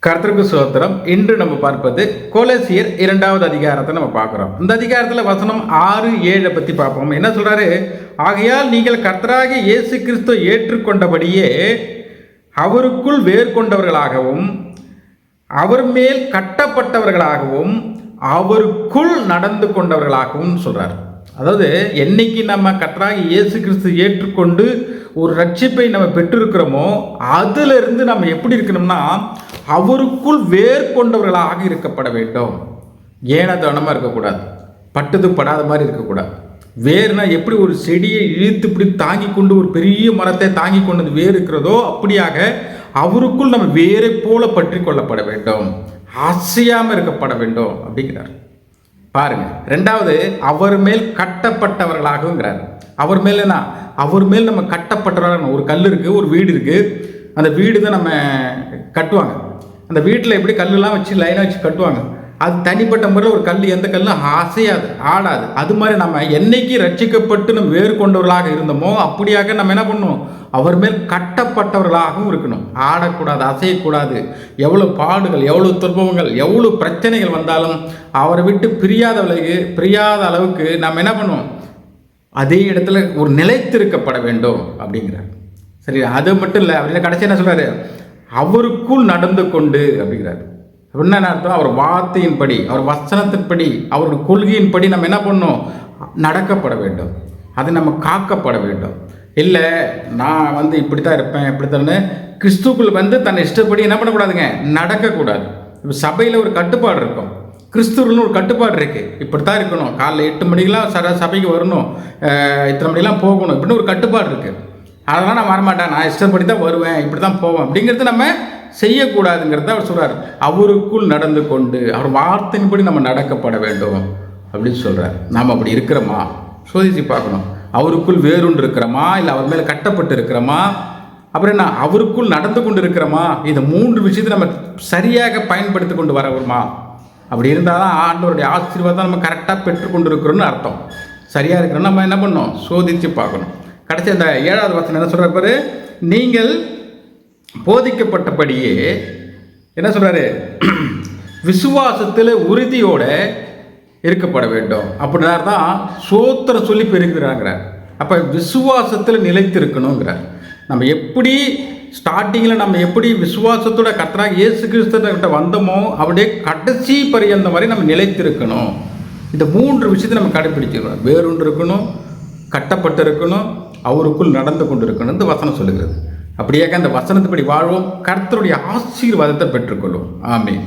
கர்த்தருக்கு ஸ்தோத்திரம். இன்று நம்ம பார்ப்பது கொலோசியர் 2வது அதிகாரத்தை நம்ம பார்க்குறோம். இந்த அதிகாரத்தில் வசனம் 6-7 பற்றி பார்ப்போம். என்ன சொல்கிறாரு? ஆகையால் நீங்கள் கர்த்தராகிய இயேசு கிறிஸ்துவை ஏற்றுக்கொண்டபடியே அவருக்குள் வேர் கொண்டவர்களாகவும் அவர் மேல் கட்டப்பட்டவர்களாகவும் அவருக்குள் நடந்து கொண்டவர்களாகவும் சொல்கிறார். அதாவது என்னைக்கு நம்ம கர்த்தராகிய இயேசு கிறிஸ்து ஏற்றுக்கொண்டு ஒரு ரட்சிப்பை நம்ம பெற்றிருக்கிறோமோ அதிலிருந்து நம்ம எப்படி இருக்கணும்னா அவருக்குள் வேர் கொண்டவர்களாக இருக்கப்பட வேண்டும். ஏனதானமாக இருக்கக்கூடாது, பட்டது படாத மாதிரி இருக்கக்கூடாது. வேர்னா எப்படி ஒரு செடியை இழுத்து இப்படி தாங்கி கொண்டு ஒரு பெரிய மரத்தை தாங்கி கொண்டு வேர் இருக்கிறதோ அப்படியாக அவருக்குள் நம்ம வேரை போல பற்றி கொள்ளப்பட வேண்டும், அசையாமல் இருக்கப்பட வேண்டும் அப்படிங்கிறார். பாருங்க, ரெண்டாவது அவர் மேல் கட்டப்பட்டவர்களாகங்கிறார். அவர் மேல் என்ன? அவர் மேல் நம்ம கட்டப்பட்டவர்களாக. ஒரு கல் இருக்குது, ஒரு வீடு இருக்குது. அந்த வீடு தான் நம்ம கட்டுவாங்க. அந்த வீட்டில் எப்படி கல்லுலாம் வச்சு லைனாக வச்சு கட்டுவாங்க. அது தனிப்பட்ட முறையில் ஒரு கல், எந்த கல்லும் அசையாது, ஆடாது. அது மாதிரி நம்ம என்னைக்கு ரட்சிக்கப்பட்டு நம்ம வேறு கொண்டவர்களாக இருந்தோமோ அப்படியாக நம்ம என்ன பண்ணணும்? அவர் மேல் கட்டப்பட்டவர்களாகவும் இருக்கணும். ஆடக்கூடாது, அசையக்கூடாது. எவ்வளோ பாடுகள், எவ்வளோ துன்பங்கள், எவ்வளோ பிரச்சனைகள் வந்தாலும் அவரை விட்டு பிரியாத அளவுக்கு நம்ம என்ன பண்ணுவோம்? அதே இடத்துல ஒரு நிலைத்திருக்கப்பட வேண்டும் அப்படிங்கிறார். சரி, அது மட்டும் இல்லை. அப்படின்னு கடைசி என்ன சொல்கிறாரு? அவருக்குள் நடந்து கொண்டு அப்படிங்கிறார். என்ன அர்த்தம்? அவர் வார்த்தையின்படி, அவர் வசனத்தின்படி, அவருடைய கொள்கையின்படி நம்ம என்ன பண்ணணும்? நடக்கப்பட வேண்டும். அது நம்ம காக்கப்பட வேண்டும். இல்லை நான் இப்படி தான் இருப்பேன், இப்படித்தானே கிறிஸ்துக்குள் தன்னை இஷ்டப்படி என்ன பண்ணக்கூடாதுங்க? நடக்கக்கூடாது. இப்போ சபையில் ஒரு கட்டுப்பாடு இருக்கும், கிறிஸ்துவர்கள்னு ஒரு கட்டுப்பாடு இருக்குது. இப்படி தான் இருக்கணும், காலைல 8 மணிக்கெலாம் சபைக்கு வரணும், இத்தனை மணிக்கெலாம் போகணும், இப்படின்னு ஒரு கட்டுப்பாடு இருக்குது. அதெல்லாம் நான் வரமாட்டேன், நான் இஷ்டப்படி தான் வருவேன், இப்படி தான் போவேன் அப்படிங்கிறது நம்ம செய்யக்கூடாதுங்கிறத அவர் சொல்கிறார். அவருக்குள் நடந்து கொண்டு அவர் வார்த்தையின்படி நம்ம நடக்கப்பட வேண்டும் அப்படின்னு சொல்கிறார். நாம் அப்படி இருக்கிறோமா? சோதிச்சு பார்க்கணும். அவருக்குள் வேறுண்டு இருக்கிறோமா, இல்லை அவர் மேலே கட்டப்பட்டு இருக்கிறோமா, அப்புறம் என்ன அவருக்குள் நடந்து கொண்டு இருக்கிறோமா? இந்த 3 விஷயத்தை நம்ம சரியாக பயன்படுத்தி கொண்டு வரவுமா? அப்படி இருந்தால் தான் ஆண்டவருடைய ஆசீர்வாதம் நம்ம கரெக்டாக பெற்றுக்கொண்டு இருக்கிறோன்னு அர்த்தம். சரியாக இருக்கிறோம். நம்ம என்ன பண்ணணும்? சோதித்து பார்க்கணும். கடைசி அந்த 7வது வசனம் என்ன சொல்கிறார் பாரு? நீங்கள் போதிக்கப்பட்டபடியே என்ன சொல்கிறாரு? விசுவாசத்தில் உறுதியோடு இருக்கப்பட வேண்டும். அப்படின்னா தான் சோத்திரம் சொல்லி பெருகிறாங்கிறார். அப்போ விசுவாசத்தில் நிலைத்து இருக்கணுங்கிறார். நம்ம எப்படி ஸ்டார்டிங்கில் நம்ம எப்படி விசுவாசத்தோட கர்த்தராகிய இயேசு கிறிஸ்துவிட்ட வந்தோமோ அப்படியே கடைசி பரியந்த வரை நம்ம நிலைத்திருக்கணும். இந்த 3 விஷயத்தை நம்ம கடைப்பிடிச்சிடணும். வேறொன்று இருக்கணும், கட்டப்பட்டு இருக்கணும், அவருக்குள் நடந்து கொண்டு இருக்கணும். இந்த வசனம் சொல்லுகிறது. அப்படியாக அந்த வசனத்துப்படி வாழ்வோம், கர்த்தருடைய ஆசீர்வாதத்தை பெற்றுக்கொள்வோம். ஆமென்.